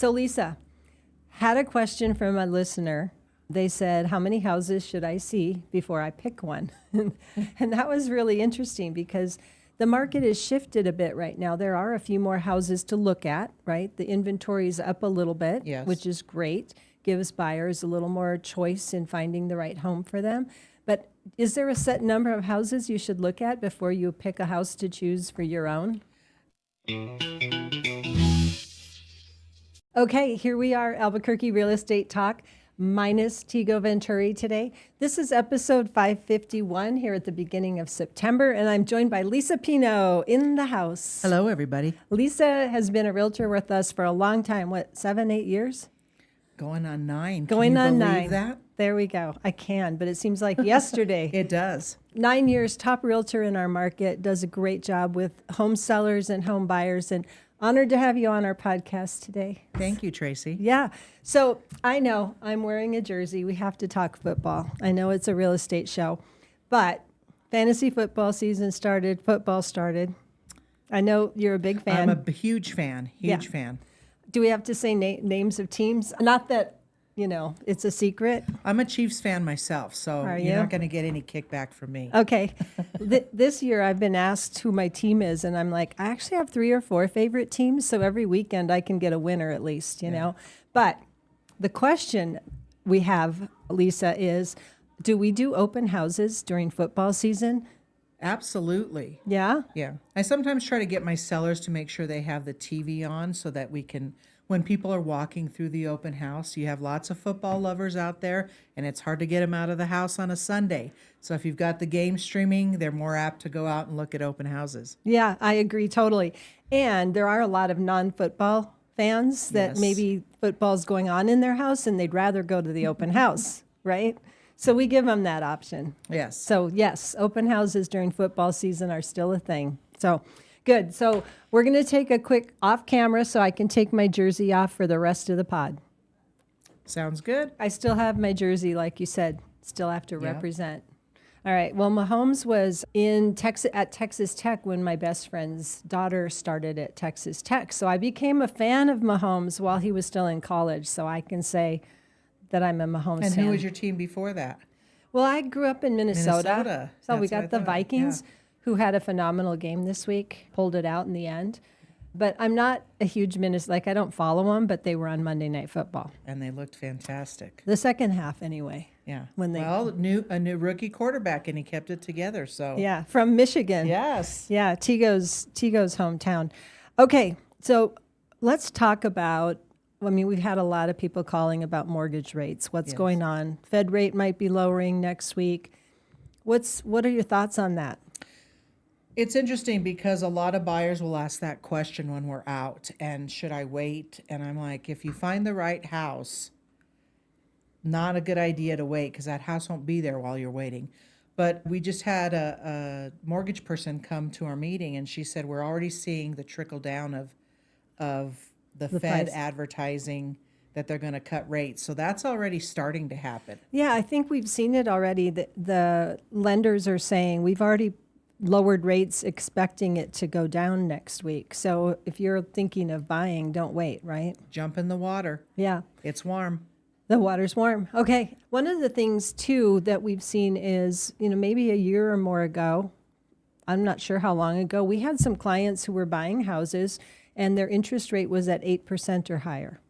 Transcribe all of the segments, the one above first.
So Lisa, had a question from a listener. They said, how many houses should I see before I pick one? And that was really interesting because the market has shifted a bit right now. There are a few more houses to look at, right? The inventory is up a little bit, Yes. which is great. Gives buyers a little more choice in finding the right home for them. But is there a set number of houses you should look at before you pick a house to choose for your own? Okay, here we are, Albuquerque Real Estate Talk, minus Tracy Venturi today. This is episode 551 here at the beginning of September, and I'm joined by Lisa Pino in the house. Hello, everybody. Lisa has been a realtor with us for a long time, what, 7, 8 years? Going on 9. Going Can on you 9. believe that? There we go. I can, but it seems like yesterday. It does. 9 years, top realtor in our market, does a great job with home sellers and home buyers, and honored to have you on our podcast today. Thank you, Tracy. Yeah. So I know I'm wearing a jersey. We have to talk football. I know it's a real estate show, but fantasy football season started, football started. I know you're a big fan. I'm a huge fan, fan. Do we have to say names of teams? Not that, it's a secret. I'm a Chiefs fan myself, so Are you're you? not going to get any kickback from me. Okay. This year I've been asked who my team is, and I'm like, I actually have 3 or 4 favorite teams, so every weekend I can get a winner at least, you know. But the question we have, Lisa, is do we do open houses during football season? Absolutely. Yeah? Yeah. I sometimes try to get my sellers to make sure they have the TV on so that we can, when people are walking through the open house, you have lots of football lovers out there, and it's hard to get them out of the house on a Sunday. So if you've got the game streaming, they're more apt to go out and look at open houses. Yeah, I agree totally. And there are a lot of non-football fans that Yes. maybe football's going on in their house and they'd rather go to the open house, right? So we give them that option. Yes. So yes, open houses during football season are still a thing. So good. So we're going to take a quick off camera so I can take my jersey off for the rest of the pod. Sounds good. I still have my jersey, like you said, still have to represent. All right. Well, Mahomes was in Texas at Texas Tech when my best friend's daughter started at Texas Tech. So I became a fan of Mahomes while he was still in college. So I can say that I'm a Mahomes And fan. who was your team before that? Well, I grew up in Minnesota. Minnesota. So we That's what I got the thought, Vikings, who had a phenomenal game this week, pulled it out in the end. But I'm not a huge I don't follow them, but they were on Monday Night Football. And they looked fantastic. The second half, anyway. Yeah. When they- a new rookie quarterback, and he kept it together. So Yeah, from Michigan. yes. Yeah, Tigo's hometown. Okay, so let's talk about, we've had a lot of people calling about mortgage rates. What's Yes. going on? Fed rate might be lowering next week. What are your thoughts on that? It's interesting because a lot of buyers will ask that question when we're out, and should I wait? And I'm like, if you find the right house, not a good idea to wait because that house won't be there while you're waiting. But we just had a mortgage person come to our meeting, and she said we're already seeing the trickle down of the Fed price. advertising that they're going to cut rates. So that's already starting to happen. Yeah, I think we've seen it already. The lenders are saying we've already lowered rates expecting it to go down next week. So if you're thinking of buying, don't wait, right? Jump in the water. Yeah. It's warm. The water's warm. Okay. One of the things, too, that we've seen is, maybe a year or more ago, I'm not sure how long ago, we had some clients who were buying houses and their interest rate was at 8% or higher.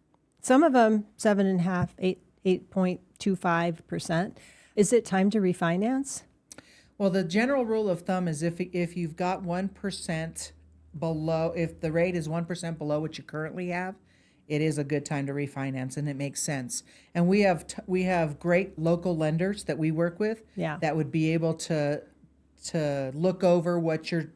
Some of them 7.5%, 8.25%. Is it time to refinance? Well, the general rule of thumb is if you've got 1% below, if the rate is 1% below what you currently have, it is a good time to refinance, and it makes sense. And we have great local lenders that we work with that would be able to look over what you're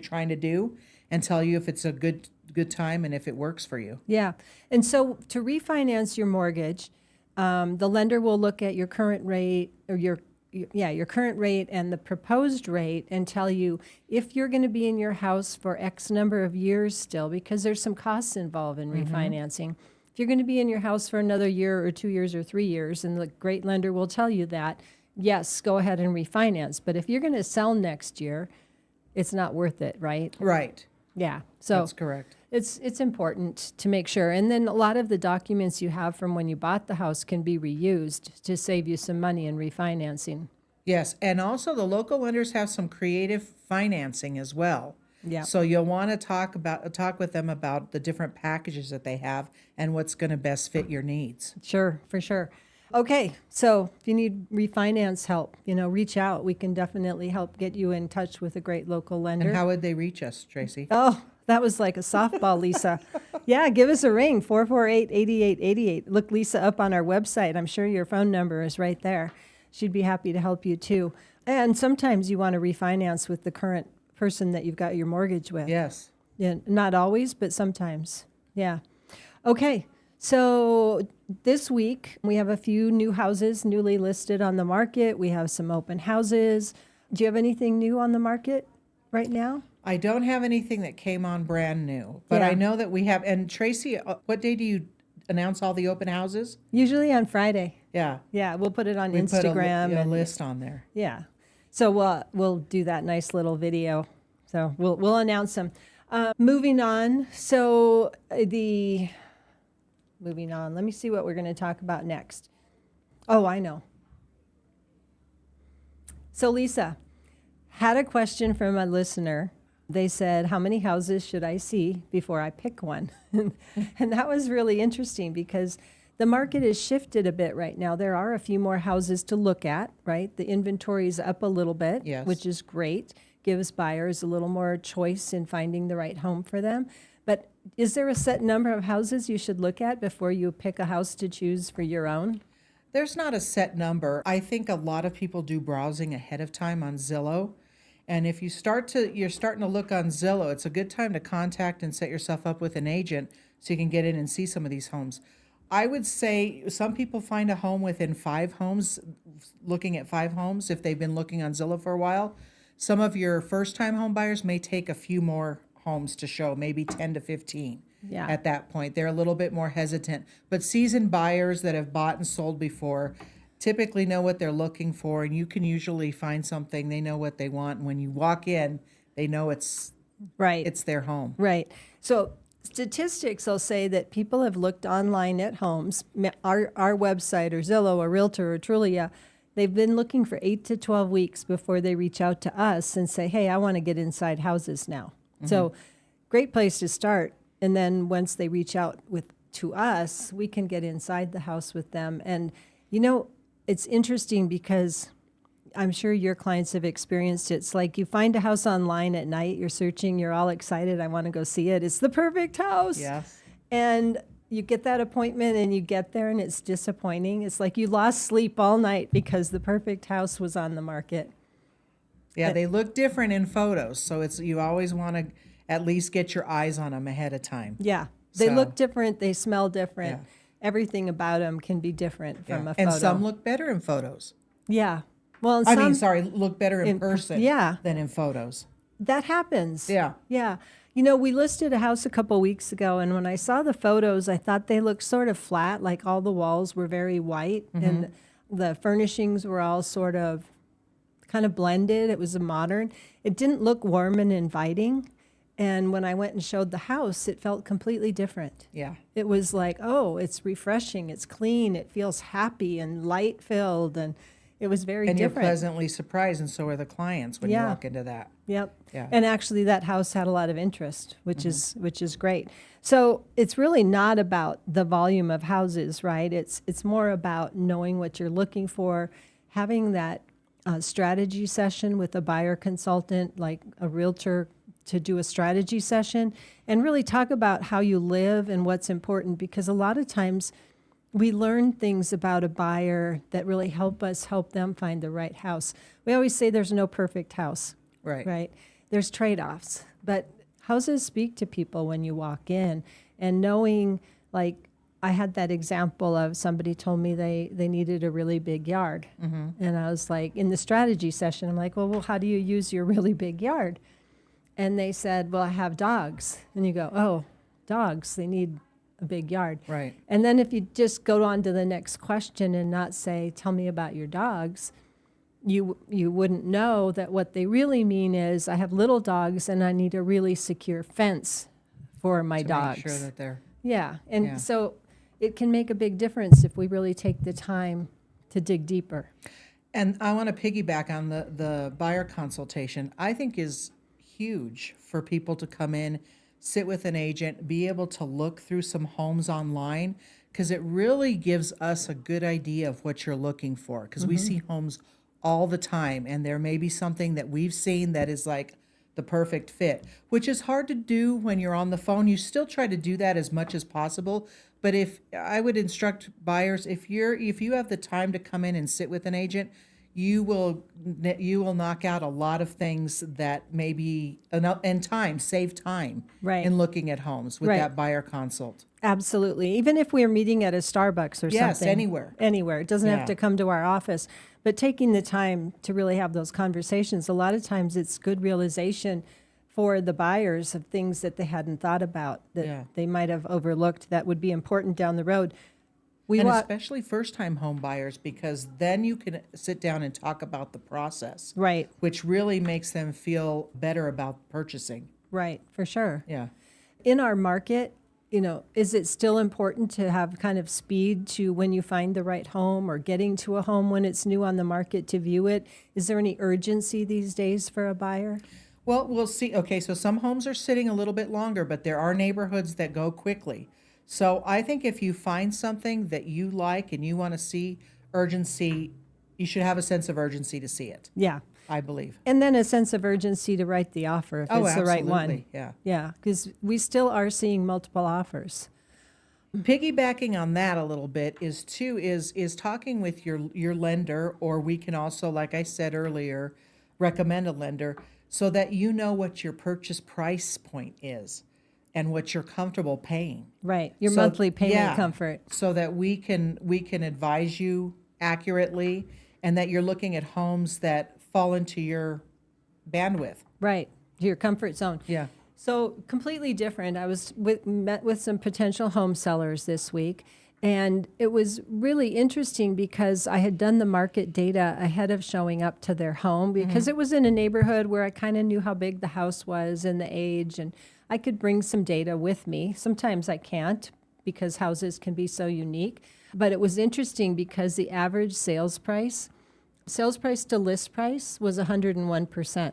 trying to do and tell you if it's a good time and if it works for you. Yeah. And so to refinance your mortgage, the lender will look at your current rate or your current rate and the proposed rate and tell you if you're going to be in your house for X number of years still, because there's some costs involved in refinancing. If you're going to be in your house for another year or 2 years or 3 years, and the great lender will tell you that, yes, go ahead and refinance. But if you're going to sell next year, it's not worth it, right? Right. Yeah. So That's correct. It's important to make sure. And then a lot of the documents you have from when you bought the house can be reused to save you some money in refinancing. Yes, and also the local lenders have some creative financing as well. Yeah. So you'll want to talk with them about the different packages that they have and what's going to best fit your needs. Sure, for sure. Okay, so if you need refinance help, reach out. We can definitely help get you in touch with a great local lender. And how would they reach us, Tracy? Oh, that was like a softball, Lisa. Yeah, give us a ring, 448-8888. Look Lisa up on our website. I'm sure your phone number is right there. She'd be happy to help you too. And sometimes you want to refinance with the current person that you've got your mortgage with. Yes. Yeah, not always, but sometimes. Yeah. Okay. So this week we have a few new houses newly listed on the market. We have some open houses. Do you have anything new on the market right now? I don't have anything that came on brand new, but Yeah. I know that we have. And Tracy, what day do you announce all the open houses? Usually on Friday. Yeah. Yeah, we'll put it on We put Instagram a and list on there. yeah. So we'll do that nice little video. So we'll announce them. Moving on. So moving on. Let me see what we're going to talk about next. Oh, I know. So Lisa had a question from a listener. They said, how many houses should I see before I pick one? And that was really interesting because the market has shifted a bit right now. There are a few more houses to look at, right? The inventory is up a little bit, Yes. which is great. Gives buyers a little more choice in finding the right home for them. But is there a set number of houses you should look at before you pick a house to choose for your own? There's not a set number. I think a lot of people do browsing ahead of time on Zillow. And if you're starting to look on Zillow, it's a good time to contact and set yourself up with an agent so you can get in and see some of these homes. I would say some people find a home within 5 homes, looking at 5 homes if they've been looking on Zillow for a while. Some of your first-time home buyers may take a few more homes to show, maybe 10 to 15. Yeah. At that point, they're a little bit more hesitant. But seasoned buyers that have bought and sold before typically know what they're looking for, and you can usually find something. They know what they want, and when you walk in, they know it's Right. their home. Right. So statistics will say that people have looked online at homes, our website or Zillow or Realtor or Trulia. They've been looking for 8 to 12 weeks before they reach out to us and say, hey, I want to get inside houses now. Mm-hmm. So great place to start. And then once they reach out to us, we can get inside the house with them. And, it's interesting because I'm sure your clients have experienced it. It's like you find a house online at night, you're searching, you're all excited, I want to go see it. It's the perfect house. Yes. And you get that appointment and you get there and it's disappointing. It's like you lost sleep all night because the perfect house was on the market. Yeah, they look different in photos, so you always want to at least get your eyes on them ahead of time. Yeah, they So- look different, they smell different. Yeah. Everything about them can be different from a photo. And some look better in photos. Yeah. Well, and Look better in person yeah. than in photos. That happens. Yeah. Yeah. We listed a house a couple weeks ago, and when I saw the photos, I thought they looked sort of flat, like all the walls were very white, and the furnishings were all sort of kind of blended. It was a modern. It didn't look warm and inviting. And when I went and showed the house, it felt completely different. Yeah. It was like, oh, it's refreshing, it's clean, it feels happy and light-filled, and it was very And different. you're pleasantly surprised, and so are the clients when you Yeah. walk into that. Yep. Yeah. And actually that house had a lot of interest, which is great. So it's really not about the volume of houses, right? It's more about knowing what you're looking for, having that strategy session with a buyer consultant, like a realtor, to do a strategy session and really talk about how you live and what's important, because a lot of times we learn things about a buyer that really help them find the right house. We always say there's no perfect house. Right. Right. There's trade-offs, but houses speak to people when you walk in, and knowing, like, I had that example of somebody told me they needed a really big yard. And I was like, in the strategy session, I'm like, well, how do you use your really big yard? And they said, well, I have dogs. And you go, oh, dogs, they need a big yard. Right. And then if you just go on to the next question and not say, tell me about your dogs, you wouldn't know that what they really mean is, I have little dogs and I need a really secure fence for my to dogs. make sure that they're Yeah, and Yeah. so it can make a big difference if we really take the time to dig deeper. And I want to piggyback on the buyer consultation. I think is huge for people to come in, sit with an agent, be able to look through some homes online, because it really gives us a good idea of what you're looking for. Because we see homes all the time, and there may be something that we've seen that is like the perfect fit, which is hard to do when you're on the phone. You still try to do that as much as possible. But if I would instruct buyers, if you have the time to come in and sit with an agent, you will knock out a lot of things that maybe and save time Right. in looking at homes with Right. that buyer consult. Absolutely. Even if we're meeting at a Starbucks or Yes, something. anywhere. Anywhere. It doesn't Yeah. have to come to our office. But taking the time to really have those conversations, a lot of times it's good realization for the buyers of things that they hadn't thought about that Yeah. they might have overlooked that would be important down the road. And especially first-time home buyers, because then you can sit down and talk about the process, Right, which really makes them feel better about purchasing. right, for sure. Yeah. In our market, is it still important to have kind of speed to when you find the right home or getting to a home when it's new on the market to view it? Is there any urgency these days for a buyer? Well, we'll see. Okay, so some homes are sitting a little bit longer, but there are neighborhoods that go quickly. So I think if you find something that you like and you want to see urgency, you should have a sense of urgency to see it, Yeah. I believe. And then a sense of urgency to write the offer if it's the right one. Absolutely, yeah. Yeah, because we still are seeing multiple offers. Piggybacking on that a little bit is talking with your lender, or we can also, like I said earlier, recommend a lender so that you know what your purchase price point is and what you're comfortable paying. Right. Your So, monthly payment yeah, comfort. so that we can advise you accurately, and that you're looking at homes that fall into your bandwidth. Right. Your comfort zone. Yeah. So completely different. I met with some potential home sellers this week, and it was really interesting because I had done the market data ahead of showing up to their home because it was in a neighborhood where I kind of knew how big the house was and the age, and I could bring some data with me. Sometimes I can't because houses can be so unique, but it was interesting because the average sales price to list price was 101%.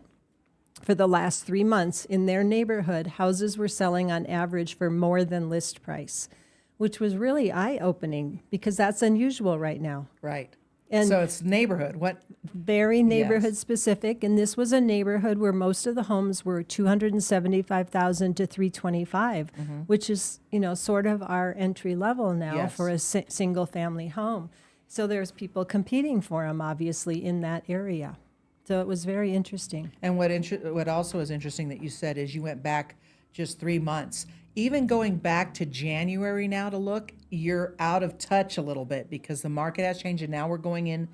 For the last 3 months in their neighborhood, houses were selling on average for more than list price, which was really eye-opening because that's unusual right now. Right. And so it's neighborhood. What? very neighborhood Yes. specific, and this was a neighborhood where most of the homes were 275,000 to 325, which is sort of our entry level now Yes. for a single family home. So there's people competing for them, obviously, in that area. So it was very interesting. And what also is interesting that you said is you went back just 3 months. Even going back to January now to look, you're out of touch a little bit because the market has changed, and now we're going in.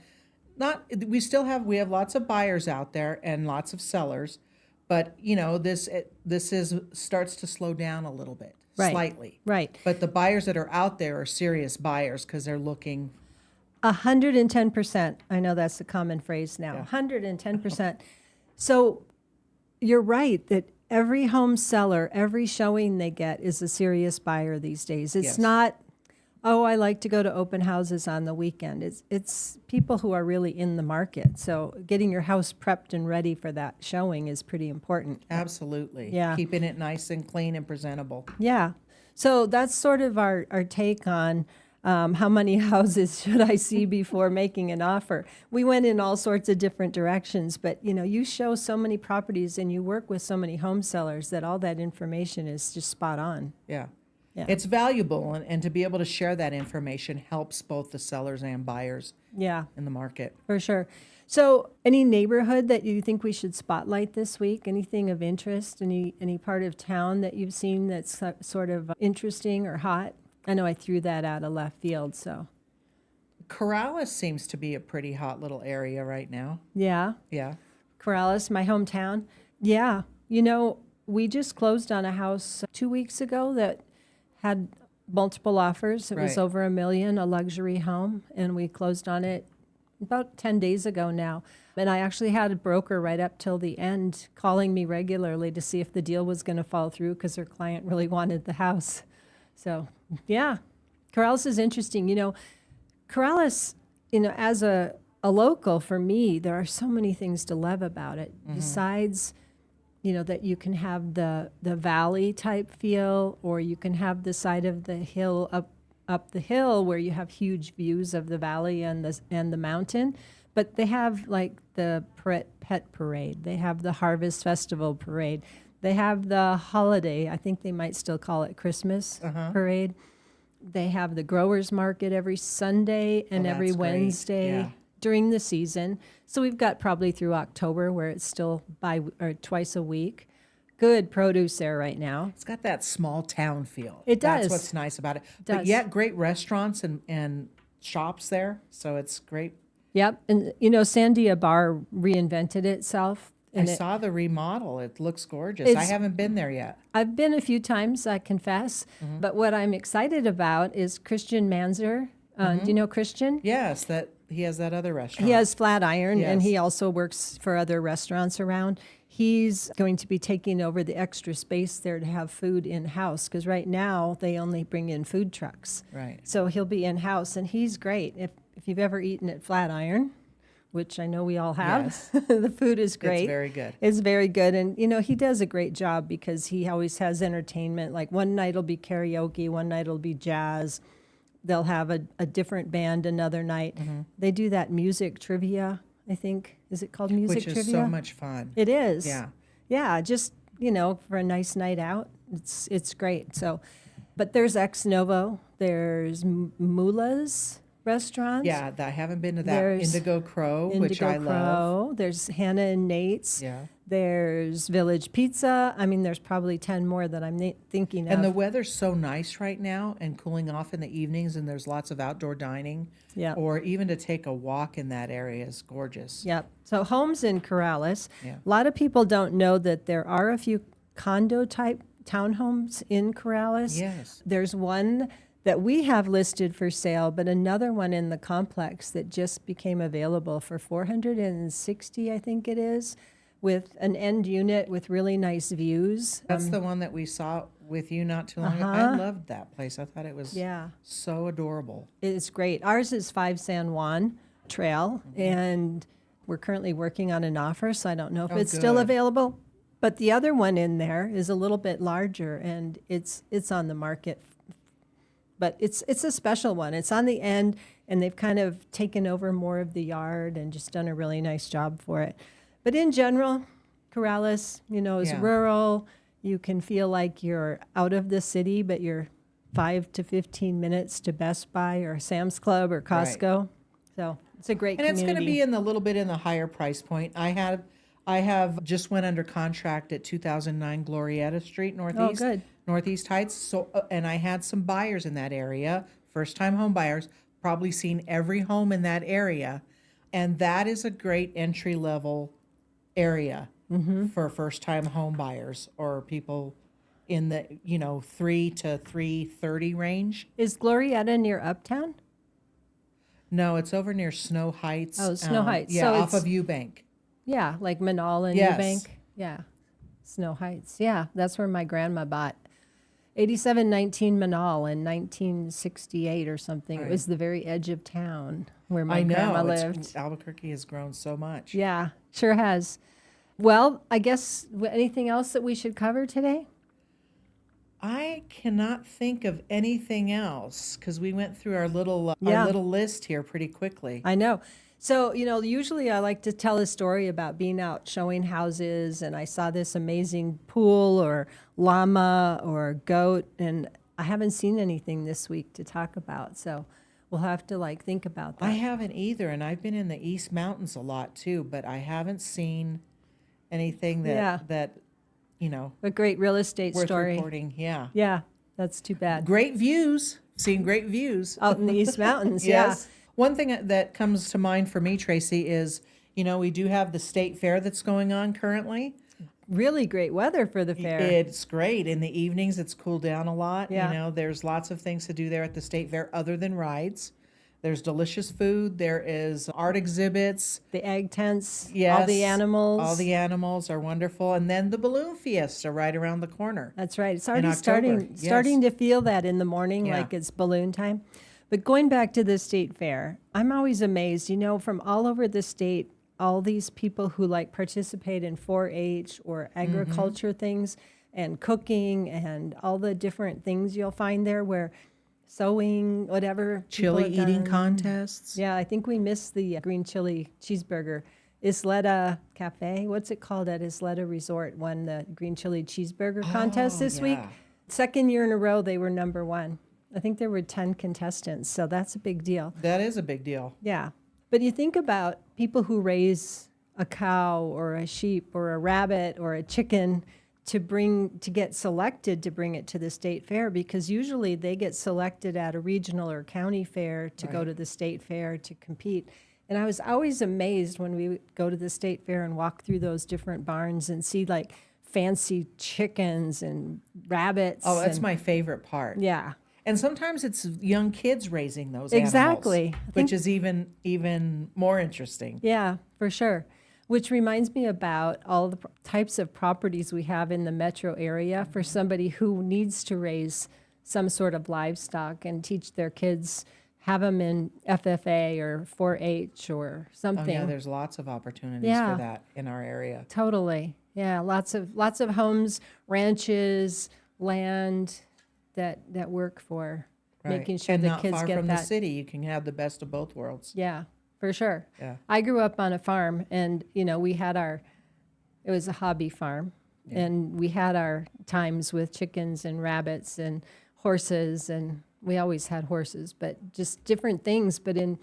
We have lots of buyers out there and lots of sellers, but this starts to slow down a little bit, Right. slightly. Right. But the buyers that are out there are serious buyers because they're looking. 110%. I know that's a common phrase now. 110%. So you're right that every home seller, every showing they get is a serious buyer these days. It's Yes. not, I like to go to open houses on the weekend. It's people who are really in the market. So getting your house prepped and ready for that showing is pretty important. Absolutely. Yeah. Keeping it nice and clean and presentable. Yeah. So that's sort of our take on how many houses should I see before making an offer. We went in all sorts of different directions, but you show so many properties and you work with so many home sellers that all that information is just spot on. Yeah. Yeah. It's valuable, and to be able to share that information helps both the sellers and buyers Yeah, in the market. for sure. So any neighborhood that you think we should spotlight this week? Anything of interest? Any part of town that you've seen that's sort of interesting or hot? I know I threw that out of left field, so. Corrales seems to be a pretty hot little area right now. Yeah, Yeah. Corrales, my hometown. Yeah, we just closed on a house 2 weeks ago that had multiple offers. It was Right. over $1 million, a luxury home, and we closed on it about 10 days ago now. And I actually had a broker right up till the end calling me regularly to see if the deal was going to fall through because her client really wanted the house. So, yeah, Corrales is interesting. Corrales, as a local, for me, there are so many things to love about it. Besides, that you can have the valley type feel, or you can have the side of the hill up the hill where you have huge views of the valley and the mountain. But they have like the pet parade. They have the harvest festival parade. They have the holiday, I think they might still call it Christmas parade. They have the growers market every Sunday and every that's great. Wednesday Yeah. during the season. So we've got probably through October where it's still twice a week. Good produce there right now. It's got that small town feel. It That's does. what's nice about it. Does. But yet great restaurants and shops there. So it's great. Yep. And, Sandia Bar reinvented itself. I saw the remodel. It looks gorgeous. I haven't been there yet. I've been a few times, I confess. But what I'm excited about is Christian Manzer. Do you know Christian? Yes, that he has that other restaurant. He has Flatiron, and Yes. he also works for other restaurants around. He's going to be taking over the extra space there to have food in-house, because right now they only bring in food trucks. Right. So he'll be in-house, and he's great. If you've ever eaten at Flatiron, which I know we all have, Yes. the food is great. It's very good. It's very good. And, he does a great job because he always has entertainment. Like one night will be karaoke, one night will be jazz. They'll have a different band another night. They do that music trivia, I think. Is it called music Which is trivia? so much fun. It is. Yeah. Yeah, just, for a nice night out, it's great. So, but there's Ex Novo, there's Mula's restaurant. Yeah, I haven't been to that. There's Indigo Crow, which Indigo I love. Crow. There's Hannah and Nate's. Yeah. There's Village Pizza. I mean, there's probably 10 more that I'm thinking of. And the weather's so nice right now and cooling off in the evenings, and there's lots of outdoor dining. Yeah. Or even to take a walk in that area is gorgeous. Yep. So homes in Corrales. Yeah. A lot of people don't know that there are a few condo type townhomes in Corrales. Yes. There's one that we have listed for sale, but another one in the complex that just became available for $460, I think it is, with an end unit with really nice views. That's the one that we saw with you not too long ago. I loved that place. I thought it was Yeah. so adorable. It's great. Ours is 5 San Juan Trail, and we're currently working on an offer, so I don't know if it's still good. available. But the other one in there is a little bit larger, and it's on the market. But it's a special one. It's on the end, and they've kind of taken over more of the yard and just done a really nice job for it. But in general, Corrales, is Yeah. rural. You can feel like you're out of the city, but you're 5 to 15 minutes to Best Buy or Sam's Club or Costco. So it's a great And it's community. going to be in the little bit in the higher price point. I have just went under contract at 2009 Glorietta Street Northeast. good. Northeast Heights. So and I had some buyers in that area, first time home buyers, probably seen every home in that area. And that is a great entry level area for first time home buyers or people in the 3 to 330 range. Is Glorietta near Uptown? No, it's over near Snow Heights. Oh, Snow Heights. Yeah, So off it's- of Eubank. Yeah, like Manal and Yes. Eubank. Yeah. Snow Heights. Yeah, that's where my grandma bought 8719 Manal in 1968 or something. It was the very edge of town where my I know. grandma it's- lived. Albuquerque has grown so much. Yeah, sure has. Well, I guess anything else that we should cover today? I cannot think of anything else because we went through our little Yeah. list here pretty quickly. I know. So, usually I like to tell a story about being out showing houses, and I saw this amazing pool or llama or goat, and I haven't seen anything this week to talk about. So we'll have to think about that. I haven't either, and I've been in the East Mountains a lot too, but I haven't seen anything that A great real estate worth story. reporting. Yeah, Yeah, that's too bad. great views. Seen great views. Out in the East Mountains, Yes. One thing that comes to mind for me, Tracy, is we do have the state fair that's going on currently. yeah. Really great weather for the fair. It's great. In the evenings, it's cooled down a lot. Yeah. There's lots of things to do there at the state fair other than rides. There's delicious food. There is art exhibits. The egg tents, Yes. all the animals. All the animals are wonderful. And then the balloon fiesta right around the corner. That's right. It's already October, starting yes. to feel that in the morning, Yeah. like it's balloon time. But going back to the state fair, I'm always amazed, from all over the state, all these people who like participate in 4-H or agriculture things and cooking and all the different things you'll find there where sewing, whatever. people Chili have eating done. contests. Yeah, I think we missed the green chili cheeseburger. Isleta Cafe, what's it called at Isleta Resort, won the green chili cheeseburger contest this week. yeah. Second year in a row, they were number one. I think there were 10 contestants, so that's a big deal. That is a big deal. Yeah. But you think about people who raise a cow or a sheep or a rabbit or a chicken to get selected to bring it to the state fair, because usually they get selected at a regional or county fair to go Right. to the state fair to compete. And I was always amazed when we would go to the state fair and walk through those different barns and see like fancy chickens and rabbits. Oh, that's and, my favorite part. yeah. And sometimes it's young kids raising those Exactly. animals, I which think- is even more interesting. Yeah, for sure. Which reminds me about all the types of properties we have in the metro area for somebody who needs to raise some sort of livestock and teach their kids, have them in FFA or 4-H or Oh, something. yeah, there's lots of opportunities Yeah. for that in our area. Totally. Yeah, lots of homes, ranches, land that work for Right. making sure and the not kids far get from that. the city, you can have the best of both worlds. Yeah, for sure. Yeah. I grew up on a farm, and we had it was a hobby farm, and we had our times with chickens and rabbits and horses, and we always had horses, but just different things. But in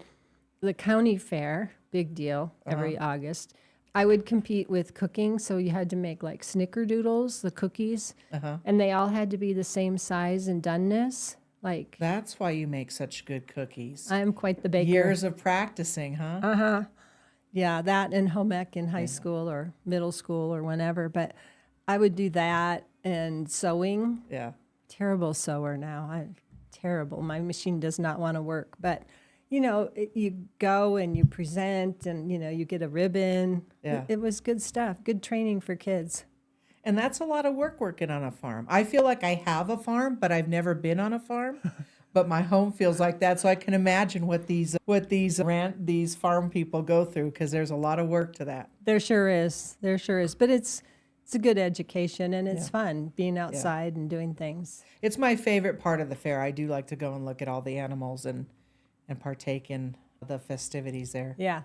the county fair, big deal, every August, I would compete with cooking, so you had to make like snickerdoodles, the cookies, and they all had to be the same size and doneness. Like, That's why you make such good cookies. I'm quite the baker. Years of practicing, huh? Yeah, that and home ec in high school or middle school or whenever. But I would do that and sewing. Yeah. Terrible sewer now. Terrible. My machine does not want to work. But, you go and you present and, you get a ribbon. Yeah. It was good stuff. Good training for kids. And that's a lot of work working on a farm. I feel like I have a farm, but I've never been on a farm. But my home feels like that, so I can imagine what these farm people go through, because there's a lot of work to that. There sure is. There sure is. But it's a good education, and it's fun being outside and doing things. It's my favorite part of the fair. I do like to go and look at all the animals and partake in the festivities there. Yeah.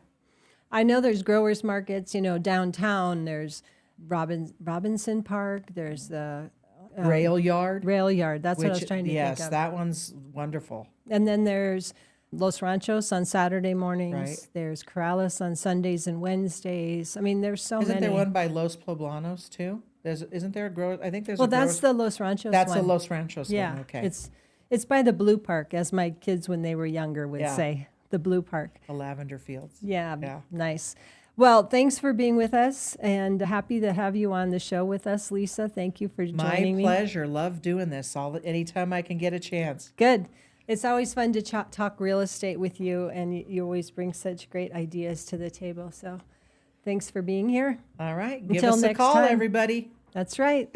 I know there's growers markets, downtown. There's Robinson Park. There's the Rail yard, rail yard. That's what I was trying to yes, think of. that one's wonderful. And then there's Los Ranchos on Saturday mornings. Right. There's Corrales on Sundays and Wednesdays. I mean, there's so Isn't many. there one by Los Poblanos too? Isn't there a grower? I think there's Well, a grower. that's the Los Ranchos That's one. the Los Ranchos Yeah. one. Okay. It's by the Blue Park, as my kids when they were younger would Yeah. say. The Blue Park. the lavender fields. Yeah, Yeah. nice. Well, thanks for being with us, and happy to have you on the show with us, Lisa. Thank you for My joining me. pleasure. Love doing this anytime I can get a chance. Good. It's always fun to talk real estate with you, and you always bring such great ideas to the table. So thanks for being here. All right. Give Until us a next call, time. everybody. That's right.